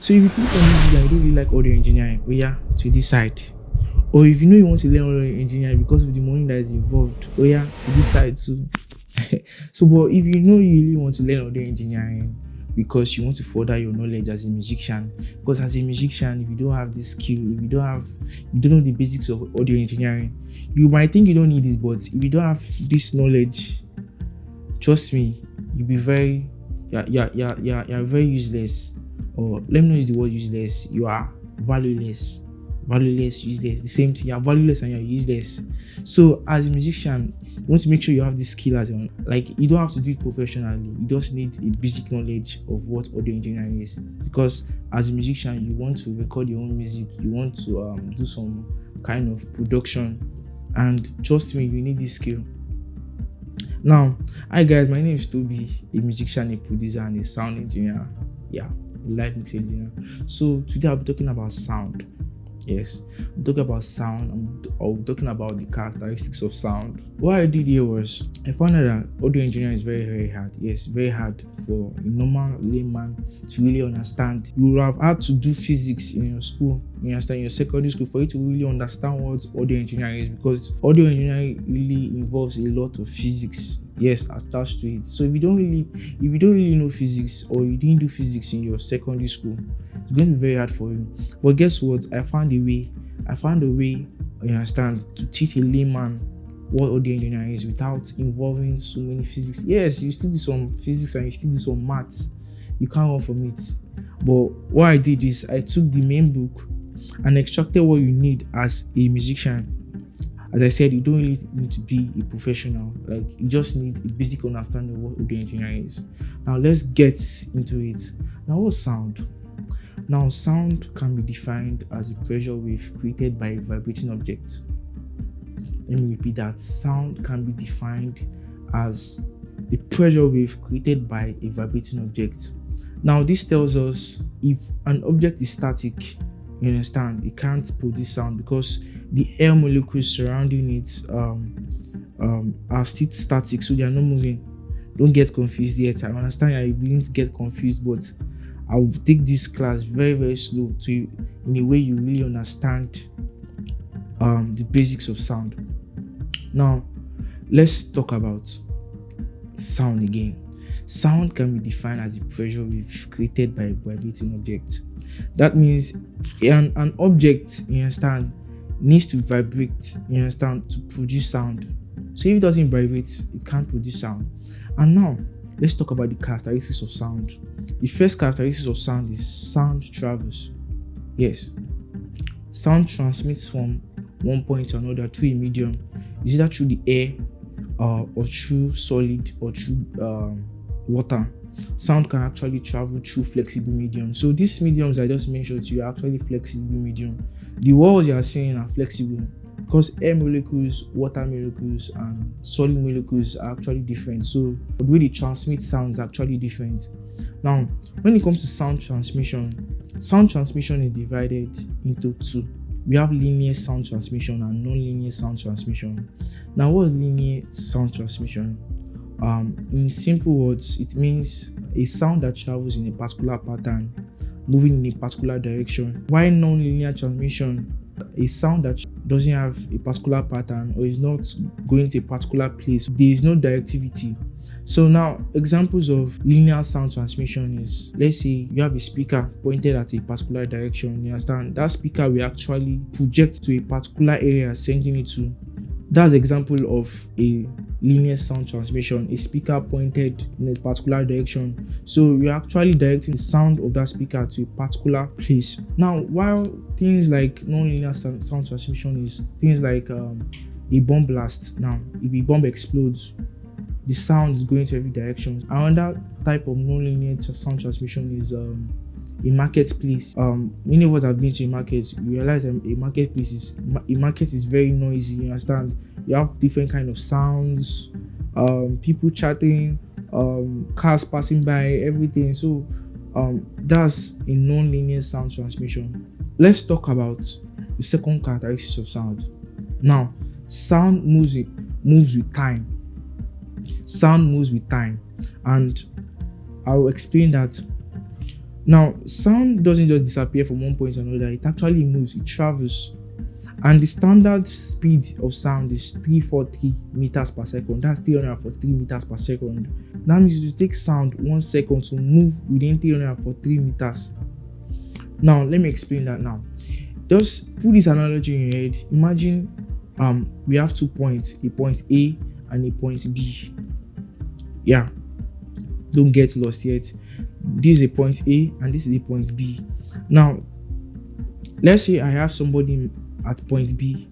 So if you click on this video and you don't really like audio engineering, oh yeah, to this side. Or if you know you want to learn audio engineering because of the money that is involved, oh yeah, to this side too. So, but if you know you really want to learn audio engineering because you want to further your knowledge as a musician, because as a musician, if you don't have this skill, if you don't know the basics of audio engineering, you might think you don't need this, but if you don't have this knowledge, trust me, you'll be very, you're very useless. Or let me not use the word useless. You are valueless. Valueless, useless, the same thing. You're valueless and you're useless. So as a musician, you want to make sure you have this skill as well. Like, you don't have to do it professionally. You just need a basic knowledge of what audio engineering is. Because as a musician, you want to record your own music. You want to do some kind of production. And trust me, you need this skill. Now, hi guys, my name is Toby, a musician, a producer, and a sound engineer. Yeah, a live mix engineer. So today I'll be talking about sound. Yes, I'm talking about sound. I'm talking about the characteristics of sound. What I did here was I found out that audio engineering is very, very hard. Yes, very hard for a normal layman to really understand. You will have had to do physics in your school, you understand, in your secondary school, for you to really understand what audio engineering is, because audio engineering really involves a lot of physics. Yes, attached to it. So if you don't really know physics, or you didn't do physics in your secondary school, it's going to be very hard for you. But guess what? I found a way, you understand, to teach a layman what audio engineering is without involving so many physics. Yes, you still do some physics and you still do some maths. You can't run from it. But what I did is I took the main book and extracted what you need as a musician. As I said, you don't really need to be a professional. Like, you just need a basic understanding of what audio engineering is. Now let's get into it. Now, what's sound? Now, sound can be defined as a pressure wave created by a vibrating object. Let me repeat that. Sound can be defined as a pressure wave created by a vibrating object. Now, this tells us if an object is static, you understand, it can't produce sound because the air molecules surrounding it are still static, so they are not moving. Don't get confused yet. I understand I didn't get confused, but I will take this class very, very slow to you, in a way you really understand the basics of sound. Now, let's talk about sound again. Sound can be defined as a pressure wave created by a vibrating object. That means an object, you understand, needs to vibrate, you understand, to produce sound. So if it doesn't vibrate, it can't produce sound. And now, let's talk about the characteristics of sound. The first characteristic of sound is sound travels. Yes, sound transmits from one point to another through a medium. Is either through the air, or through solid, or through water. Sound can actually travel through flexible medium. So these mediums I just mentioned to you are actually flexible medium. The walls you are seeing are flexible because air molecules, water molecules, and solid molecules are actually different. So the way they transmit sound is actually different. Now, when it comes to sound transmission is divided into two. We have linear sound transmission and non-linear sound transmission. Now, what is linear sound transmission? In simple words, it means a sound that travels in a particular pattern, moving in a particular direction. While non-linear transmission, a sound that doesn't have a particular pattern or is not going to a particular place, there is no directivity. So now, examples of linear sound transmission is, let's say you have a speaker pointed at a particular direction. You understand? That speaker will actually project to a particular area, sending it to. That's an example of a linear sound transmission, a speaker pointed in a particular direction. So you're actually directing the sound of that speaker to a particular place. Now, while things like non-linear sound transmission is things like a bomb blast. Now, if a bomb explodes, the sound is going to every direction. Another type of non-linear sound transmission is a marketplace. Many of us have been to a market. We realize that a market is very noisy. You understand? You have different kind of sounds, people chatting, cars passing by, everything. So that's a non-linear sound transmission. Let's talk about the second characteristic of sound. Now, sound moves with time. Sound moves with time, and I will explain that. Now, sound doesn't just disappear from one point to another, it actually moves, it travels. And the standard speed of sound is 343 meters per second. That's 343 meters per second. That means it will take sound 1 second to move within 343 meters. Now, let me explain that now. Just put this analogy in your head. Imagine we have 2 points, a point A and a point B. Yeah, don't get lost yet. This is a point A and this is a point B. Now, let's say I have somebody at point B.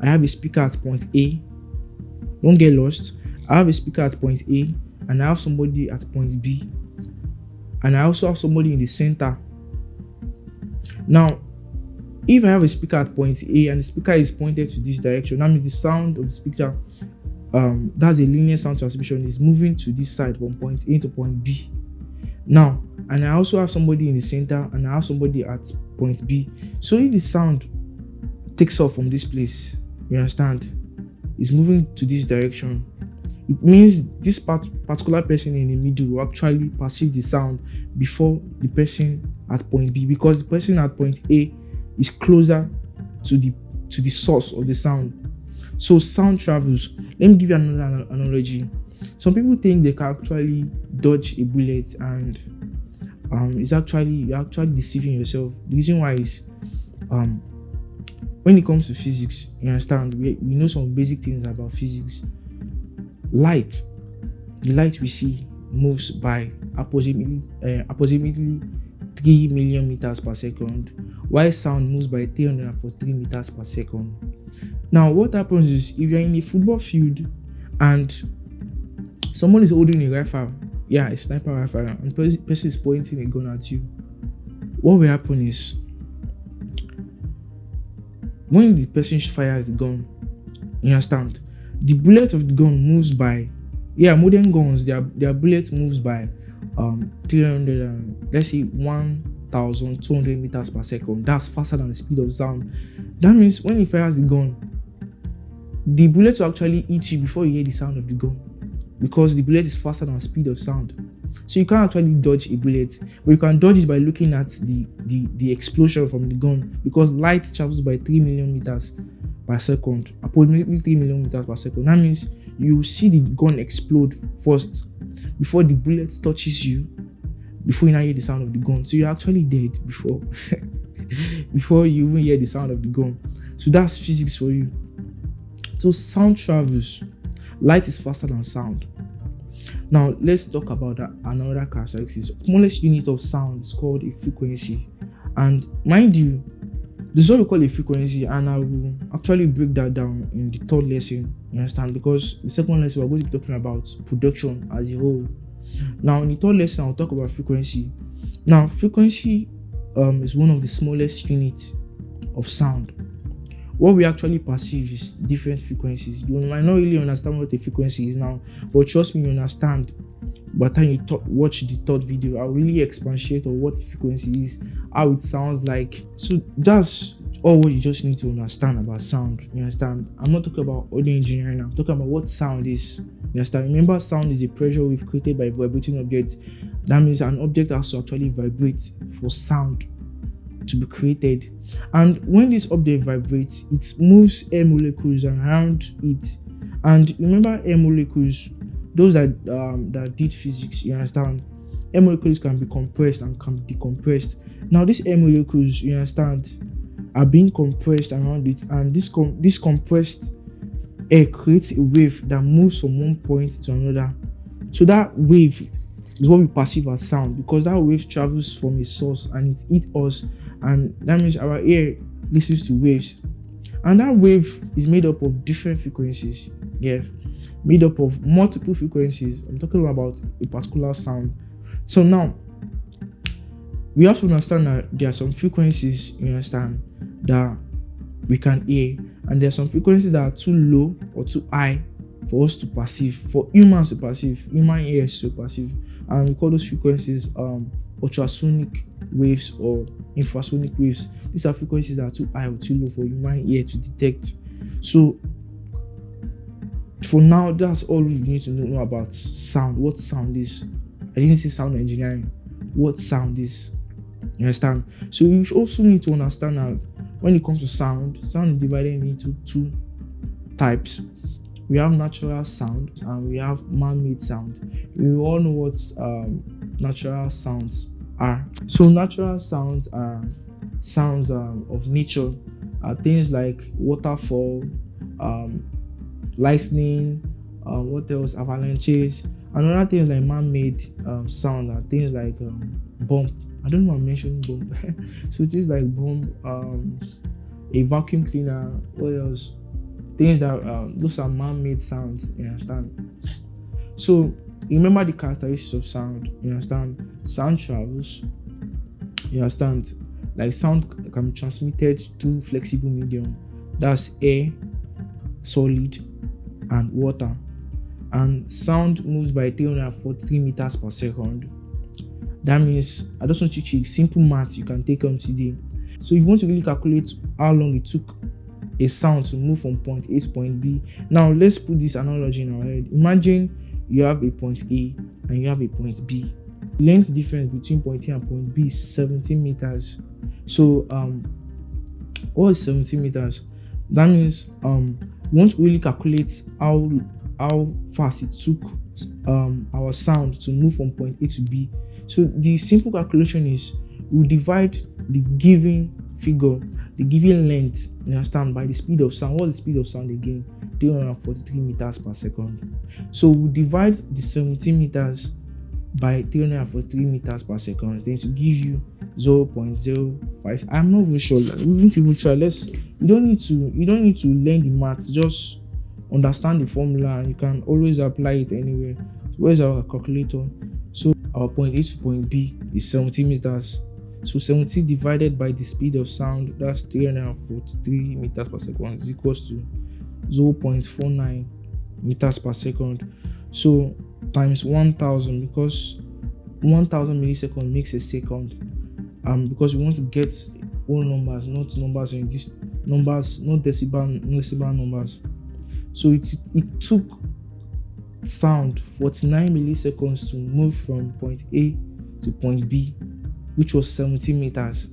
I have a speaker at point A. Don't get lost. I have a speaker at point A and I have somebody at point B. And I also have somebody in the center. Now, if I have a speaker at point A and the speaker is pointed to this direction, that means the sound of the speaker, that's a linear sound transmission, is moving to this side from point A to point B. Now, and I also have somebody in the center and I have somebody at point B. So if the sound takes off from this place, you understand, it's moving to this direction, it means this particular person in the middle will actually perceive the sound before the person at point B, because the person at point A is closer to the source of the sound. So sound travels. Let me give you another analogy. Some people think they can actually dodge a bullet, and you're actually deceiving yourself. The reason why is when it comes to physics, you understand, we know some basic things about physics. The light we see moves by approximately 3 million meters per second, while sound moves by 343 meters per second. Now, what happens is, if you're in a football field and someone is holding a rifle, a sniper rifle, and the person is pointing a gun at you, what will happen is, when the person fires the gun, you understand, the bullet of the gun moves by, modern guns, their bullet moves by 300, let's say 1,200 meters per second. That's faster than the speed of sound. That means when he fires the gun, the bullet will actually hit you before you hear the sound of the gun, because the bullet is faster than the speed of sound. So you can't actually dodge a bullet, but you can dodge it by looking at the explosion from the gun, because light travels by 3 million meters per second, approximately 3 million meters per second. That means you see the gun explode first before the bullet touches you, before you now hear the sound of the gun. So you're actually dead before before you even hear the sound of the gun. So that's physics for you. So sound travels. Light is faster than sound. Now let's talk about another characteristic. The smallest unit of sound is called a frequency. And mind you, this is what we call a frequency, and I will actually break that down in the third lesson, you understand, because the second lesson we're going to be talking about production as a whole. Now in the third lesson I'll talk about frequency. Now frequency is one of the smallest units of sound. What we actually perceive is different frequencies. You might not really understand what a frequency is now, but trust me, you understand. By the time you watch the third video, I'll really expatiate on what the frequency is, how it sounds like. So that's all what you just need to understand about sound. You understand? I'm not talking about audio engineering. I'm talking about what sound is. You understand? Remember, sound is a pressure wave created by vibrating objects. That means an object has to actually vibrate for sound to be created. And when this object vibrates, it moves air molecules around it. And remember, air molecules, those that did physics, you understand, air molecules can be compressed and can be decompressed. Now these air molecules, you understand, are being compressed around it, and this compressed air creates a wave that moves from one point to another. So that wave is what we perceive as sound, because that wave travels from a source and it hits us, and that means our ear listens to waves. And that wave is made up of different frequencies. Made up of multiple frequencies. I'm talking about a particular sound. So now we have to understand that there are some frequencies, you understand, that we can hear, and there are some frequencies that are too low or too high for us to perceive, for humans to perceive, human ears to perceive. And we call those frequencies ultrasonic waves or infrasonic waves. These are frequencies that are too high or too low for human ear to detect. So for now, that's all you need to know about sound. What sound is. I didn't say sound engineering, what sound is. You understand? So you also need to understand that when it comes to sound is divided into two types. We have natural sound and we have man-made sound. We all know what natural sounds are. So natural sounds are sounds of nature, things like waterfall, lightning, what else? Avalanches. Another thing like man-made sound are things like bomb. I don't know. I'm mentioning bomb. So things like bomb, a vacuum cleaner. What else? Things that those are man-made sounds. You understand? So remember the characteristics of sound. You understand? Sound travels. You understand? Like sound can be transmitted through flexible medium. That's air, solid, and water. And sound moves by 343 meters per second. That means, I just want you to check simple maths you can take on today. So if you want to really calculate how long it took a sound to move from point A to point B, now let's put this analogy in our head. Imagine you have a point A and you have a point B. Length difference between point A and point B is 17 meters. So what is 17 meters? That means we want to really calculate how fast it took our sound to move from point A to B. So the simple calculation is we divide the given figure, the given length, you understand, by the speed of sound. What's the speed of sound again? 343 meters per second. So we divide the 17 meters by 343 meters per second, then to give you 0.05. I'm not even sure. We need to even try. You don't need to learn the maths. Just understand the formula and you can always apply it anywhere. So where's our calculator? So our point A to point B is 17 meters. So 17 divided by the speed of sound, that's 343 meters per second, is equals to 0.49 meters per second. So times 1000, because 1000 milliseconds makes a second. Because we want to get whole numbers, not numbers in these numbers, not decimal numbers. So it took sound 49 milliseconds to move from point A to point B, which was 17 meters.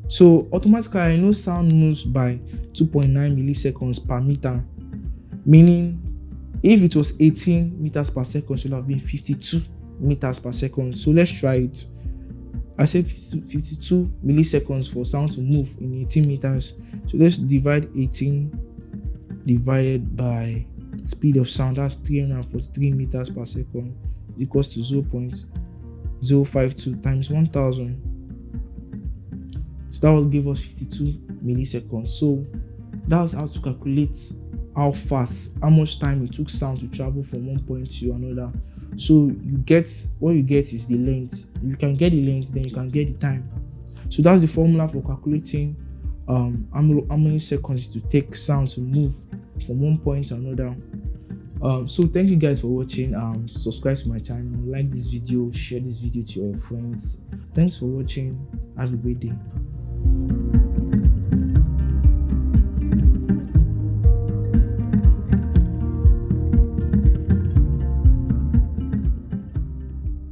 So automatically I know sound moves by 2.9 milliseconds per meter, meaning if it was 18 meters per second, it should have been 52 meters per second. So let's try it. I said 52 milliseconds for sound to move in 18 meters. So let's divide 18 divided by speed of sound, that's 343 meters per second, equals to 0.052 times 1000. So that will give us 52 milliseconds. So that's how to calculate how much time it took sound to travel from one point to another. So what you get is the length. If you can get the length, then you can get the time. So that's the formula for calculating how many seconds to take sound to move from one point to another. So thank you guys for watching. Subscribe to my channel, like this video, share this video to your friends. Thanks for watching. Have a great day.